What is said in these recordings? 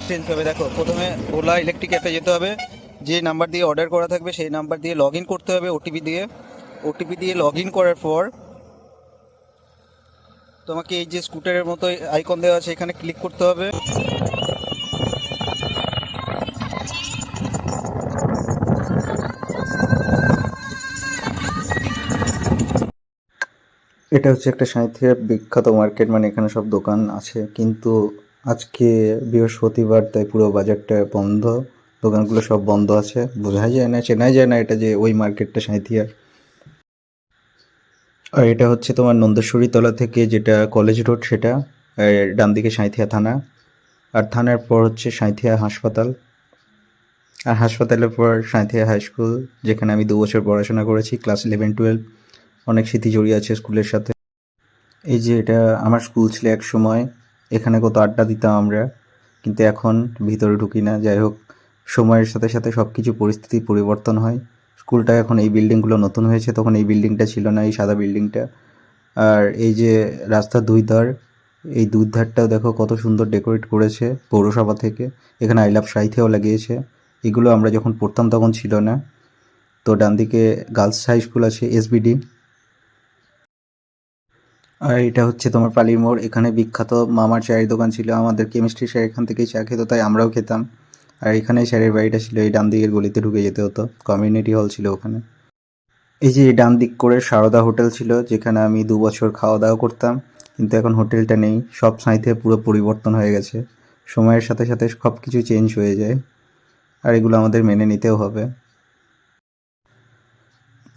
Change হবে। দেখো, প্রথমে ওলা ইলেকট্রিক অ্যাপে যেতে হবে, যে নাম্বার দিয়ে অর্ডার করা থাকবে সেই নাম্বার দিয়ে লগ ইন করতে হবে ওটিপি দিয়ে লগ ইন করার পর তোমাকে এই যে স্কুটারের মতো আইকন দেওয়া আছে এখানে ক্লিক করতে হবে। এটা হচ্ছে একটা সাঁইথিয়ার বিখ্যাত মার্কেট, মানে এখানে সব দোকান আছে, কিন্তু আজকে বৃহস্পতিবার তাই পুরো বাজারটা বন্ধ, দোকানগুলো সব বন্ধ আছে, বোঝাই যায় না, চেনাই যায় না এটা যে ওই মার্কেটটা সাঁইথিয়ার। আর এটা হচ্ছে তোমার নন্দেশ্বরী তলা থেকে যেটা কলেজ রোড সেটা, আর ডান দিকে সাঁইথিয়া থানা, আর থানার পর হচ্ছে সাঁইথিয়া হাসপাতাল, আর হাসপাতালের পর সাঁইথিয়া হাই স্কুল, যেখানে আমি 2 বছর পড়াশোনা করেছি, ক্লাস 11-12, অনেক স্মৃতি জড়িয়ে আছে স্কুলের সাথে। এই যে এটা আমার স্কুল ছিল এক সময়, এখানে কত আড্ডা দিতাম আমরা, কিন্তু এখন ভিতরে ঢুকি না। যাই হোক, সময়ের সাথে সাথে সব কিছু পরিস্থিতি পরিবর্তন হয়। স্কুলটা এখন, এই বিল্ডিংগুলো নতুন হয়েছে, তখন এই বিল্ডিংটা ছিল না, এই সাদা বিল্ডিংটা। আর এই যে রাস্তার দুই ধার, এই দুই ধারটাও দেখো কত সুন্দর ডেকোরেট করেছে পৌরসভা থেকে, এখানে আই লাভ সাঁইথিয়াও লাগিয়েছে। এগুলো আমরা যখন পড়তাম তখন ছিল না। তো ডান দিকে গার্লস হাই স্কুল আছে, এসবিডি। আর এটা হচ্ছে তোমার পালির মোড়, এখানে বিখ্যাত মামার চায়ের দোকান ছিল, আমাদের কেমিস্ট্রি স্যার এখান থেকেই চা খেত, তাই আমরাও খেতাম। আর এখানেই স্যারের বাড়িটা ছিল, এই ডান দিকের গলিতে ঢুকে যেতে হতো, কমিউনিটি হল ছিল ওখানে। এই যে ডান দিক করে সারদা হোটেল ছিল, যেখানে আমি 2 বছর খাওয়া দাওয়া করতাম, কিন্তু এখন হোটেলটা নেই, সব সাঁইথে পুরো পরিবর্তন হয়ে গেছে। সময়ের সাথে সাথে সব কিছু চেঞ্জ হয়ে যায়, আর এগুলো আমাদের মেনে নিতেও হবে।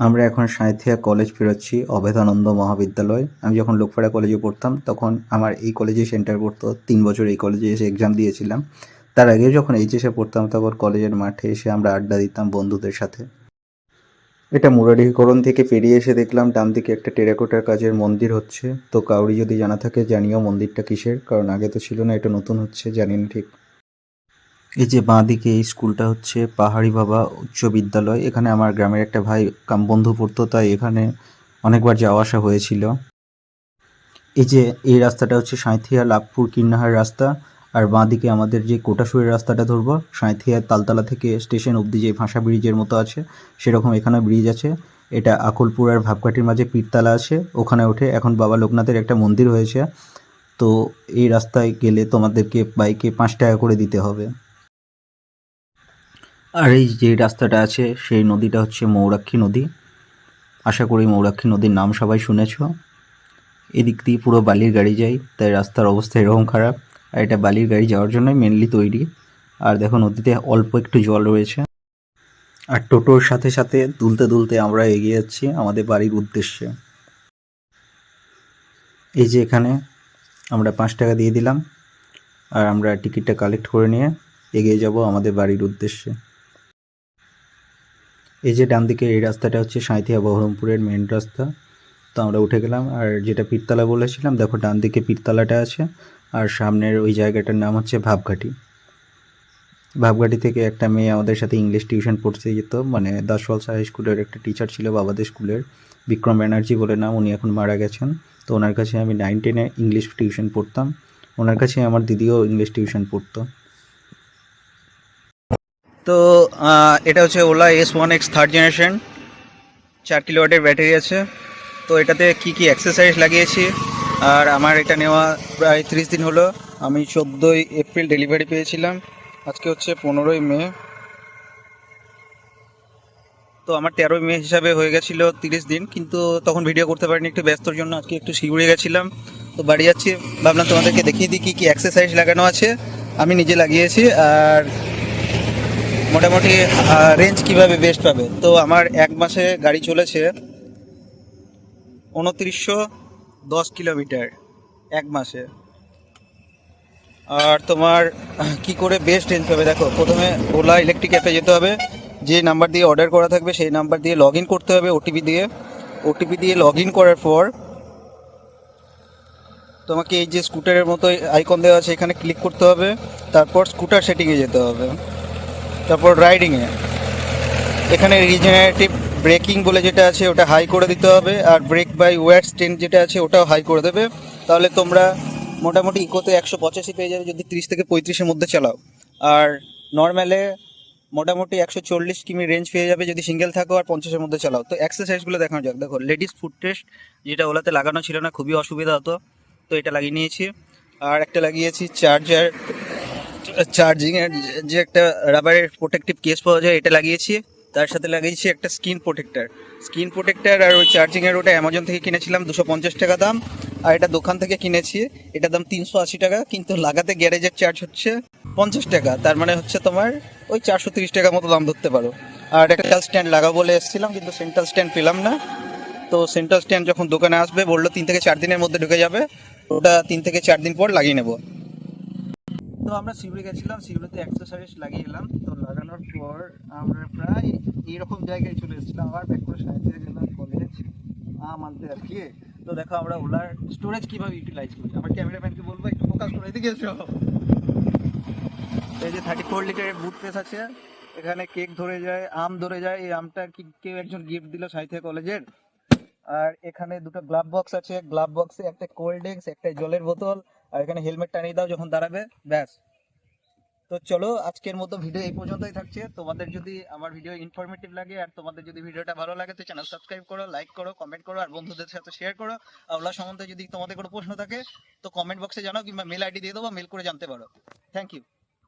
আমরা এখন সাঁইথিয়া কলেজ পেরোচ্ছি, অভেদানন্দ মহাবিদ্যালয়। আমি যখন লোকপাড়া কলেজে পড়তাম তখন আমার এই কলেজে সেন্টার পড়তো, 3 বছর এই কলেজে এসে এক্সাম দিয়েছিলাম। তার আগে যখন এইচএসে পড়তাম তখন কলেজের মাঠে এসে আমরা আড্ডা দিতাম বন্ধুদের সাথে। এটা মুরারিকরণ থেকে পেরিয়ে এসে দেখলাম ডান দিকে একটা টেরাকোটার কাজের মন্দির হচ্ছে, তো কাউরি যদি জানা থাকে জানিও মন্দিরটা কিসের, কারণ আগে তো ছিল না, এটা নতুন হচ্ছে, জানি না ঠিক। এই যে বাঁ দিকে এই স্কুলটা হচ্ছে পাহাড়ি বাবা উচ্চ বিদ্যালয়, এখানে আমার গ্রামের একটা ভাই কাম বন্ধু পড়তো, তাই এখানে অনেকবার যাওয়া আসা হয়েছিল। এই যে এই রাস্তাটা হচ্ছে সাঁইথিয়া লাভপুর কিন্নাহার রাস্তা, আর বাঁ দিকে আমাদের যে কোটাসুরের রাস্তাটা ধরবো, সাঁইথিয়া তালতলা থেকে স্টেশন অবধি যে ভাষা ব্রিজের মতো আছে সেরকম এখানে ব্রিজ আছে। এটা আকলপুর আর ভাবঘাটির মাঝে পীরতলা আছে, ওখানে উঠে এখন বাবা লোকনাথের একটা মন্দির হয়েছে। তো এই রাস্তায় গেলে তোমাদেরকে বাইকে 5 টাকা করে দিতে হবে। আর এই যে রাস্তাটা আছে সেই নদীটা হচ্ছে মৌরাক্ষী নদী, আশা করি মৌরাক্ষী নদীর নাম সবাই শুনেছ। এদিক দিয়ে পুরো বালির গাড়ি যায়, তাই রাস্তার অবস্থা এরকম খারাপ, আর এটা বালির গাড়ি যাওয়ার জন্যই মেনলি তৈরি। আর দেখো নদীতে অল্প একটু জল রয়েছে, আর টোটোর সাথে সাথে দুলতে দুলতে আমরা এগিয়ে যাচ্ছি আমাদের বাড়ির উদ্দেশ্যে। এই যে এখানে আমরা 5 টাকা দিয়ে দিলাম, আর আমরা টিকিটটা কালেক্ট করে নিয়ে এগিয়ে যাব আমাদের বাড়ির উদ্দেশ্যে। এই যে ডান দিকে এই রাস্তাটা হচ্ছে সাঁইথিয়া বহরমপুরের মেন রাস্তা, তো আমরা উঠে গেলাম। আর যেটা পীরতলা বলেছিলাম, দেখো ডান দিকে পীরতলাটা আছে, আর সামনের ওই জায়গাটার নাম হচ্ছে ভাবঘাটি। ভাবঘাটি থেকে একটা মেয়ে আমাদের সাথে ইংলিশ টিউশন পড়তে যেত, মানে দাসওয়াল হাই স্কুলের একটা টিচার ছিল বাবাদের স্কুলের, বিক্রম ব্যানার্জি বলে নাম, উনি এখন মারা গেছেন। তো ওনার কাছে আমি 9-10-এ ইংলিশ টিউশন পড়তাম, ওনার কাছে আমার দিদিও ইংলিশ টিউশন পড়তো। তো এটা হচ্ছে ওলা S1X থার্ড জেনারেশন, 4 কিলোওয়াটের ব্যাটারি আছে। তো এটাতে কি কি এক্সারসাইজ লাগিয়েছি, আর আমার এটা নেওয়া প্রায় 30 দিন হলো। আমি 14ই এপ্রিল ডেলিভারি পেয়েছিলাম, আজকে হচ্ছে 15ই মে। তো আমার 13ই মে হিসাবে হয়ে গেছিলো 30 দিন, কিন্তু তখন ভিডিও করতে পারিনি, একটু ব্যস্তর জন্য। আজকে একটু শিউরে গেছিলাম, তো বাড়ি যাচ্ছি, ভাবলাম তোমাদেরকে দেখিয়ে দিই কী কী এক্সারসাইজ লাগানো আছে, আমি নিজে লাগিয়েছি, আর মোটামুটি রেঞ্জ কিভাবে বেস্ট পাবে। তো আমার 1 মাসে গাড়ি চলেছে 2910 কিলোমিটার 1 মাসে। আর তোমার কি করে বেস্ট রেঞ্জ পাবে, দেখো, প্রথমে ওলা ইলেকট্রিক অ্যাপে যেতে হবে, যে নাম্বার দিয়ে অর্ডার করা থাকবে সেই নাম্বার দিয়ে লগ ইন করতে হবে ওটিপি দিয়ে লগ ইন করার পর তোমাকে এই যে স্কুটারের মতো আইকন দেওয়া আছে এখানে ক্লিক করতে হবে। তারপর স্কুটার সেটিংয়ে যেতে হবে, তারপর রাইডিংয়ে এখানে রিজেনারেটিভ ব্রেকিং বলে যেটা আছে ওটা হাই করে দিতে হবে, আর ব্রেক বাই ওয়াটস 10 যেটা আছে ওটাও হাই করে দেবে। তাহলে তোমরা মোটামুটি ইকোতে 185 পেয়ে যাবে যদি 30 থেকে 35-এর মধ্যে চালাও। আর নর্মালে মোটামুটি 140 কিমি রেঞ্জ পেয়ে যাবে যদি সিঙ্গেল থাকো আর 50-এর মধ্যে চালাও। তো এক্সারসাইজগুলো দেখানো যাক। দেখো লেডিস ফুট টেস্ট, যেটা ওলাতে লাগানো ছিল না, খুবই অসুবিধা হতো, তো এটা লাগিয়ে নিয়েছি। আর একটা লাগিয়েছি চার্জিংয়ের যে একটা রাবারের প্রোটেক্টিভ কেস পাওয়া যায়, এটা লাগিয়েছি। তার সাথে লাগিয়েছি একটা স্ক্রিন প্রোটেক্টর আর ওই চার্জিংয়ের ওটা অ্যামাজন থেকে কিনেছিলাম 250 টাকা দাম। আর এটা দোকান থেকে কিনেছি, এটার দাম 380 টাকা, কিন্তু লাগাতে গ্যারেজের চার্জ হচ্ছে 50 টাকা, তার মানে হচ্ছে তোমার ওই 430 টাকা মতো দাম ধরতে পারো। আর একটা স্ট্যান্ড লাগাবো বলে এসেছিলাম, কিন্তু সেন্ট্রাল স্ট্যান্ড পেলাম না। তো সেন্ট্রাল স্ট্যান্ড যখন দোকানে আসবে বললো 3 থেকে 4 দিনের মধ্যে ঢুকে যাবে, ওটা 3 থেকে 4 দিন পর লাগিয়ে নেবো। তো আমরা শিউরে গেছিলাম, শিউরেতে অ্যাক্সেসরিজ লাগিয়ে এলাম। তো লাগানোর পর আমরা প্রায় এইরকম জায়গায় চলে এসেছিলাম, আবার ব্যাক করে সাইডে গেলাম কলেজ আনতে আর কি। তো দেখো আমরা ওলার স্টোরেজ কিভাবে ইউটিলাইজ করি। আমার ক্যামেরাম্যানকে বলবো একটু ফোকাস করে, এদিকে এসো। এই যে 34 লিটারের বুট প্রেস আছে, এখানে কেক ধরে যায়, আম ধরে যায়। এই আমটা কি কেউ একজন গিফট দিল সাহিত্য কলেজের। আর এখানে দুটো গ্লাভ বক্স আছে, গ্লাভ বক্সে একটা কোল্ড ড্রিঙ্কস, একটা জলের বোতল, আর এখানে হেলমেট টানিয়ে দাও যখন দাঁড়াবে, ব্যাস। তো চলো, আজকের মতো ভিডিও এই পর্যন্তই থাকছে। তোমাদের যদি আমার ভিডিও ইনফরমেটিভ লাগে আর তোমাদের যদি ভিডিওটা ভালো লাগে, তো চ্যানেল সাবস্ক্রাইব করো, লাইক করো, কমেন্ট করো, আর বন্ধুদের সাথে শেয়ার করো। আর ওলা সম্বন্ধে যদি তোমাদের কোনো প্রশ্ন থাকে তো কমেন্ট বক্সে জানাও, কিংবা মেল আইডি দিয়ে দেবো, মেল করে জানতে পারো। Thank you.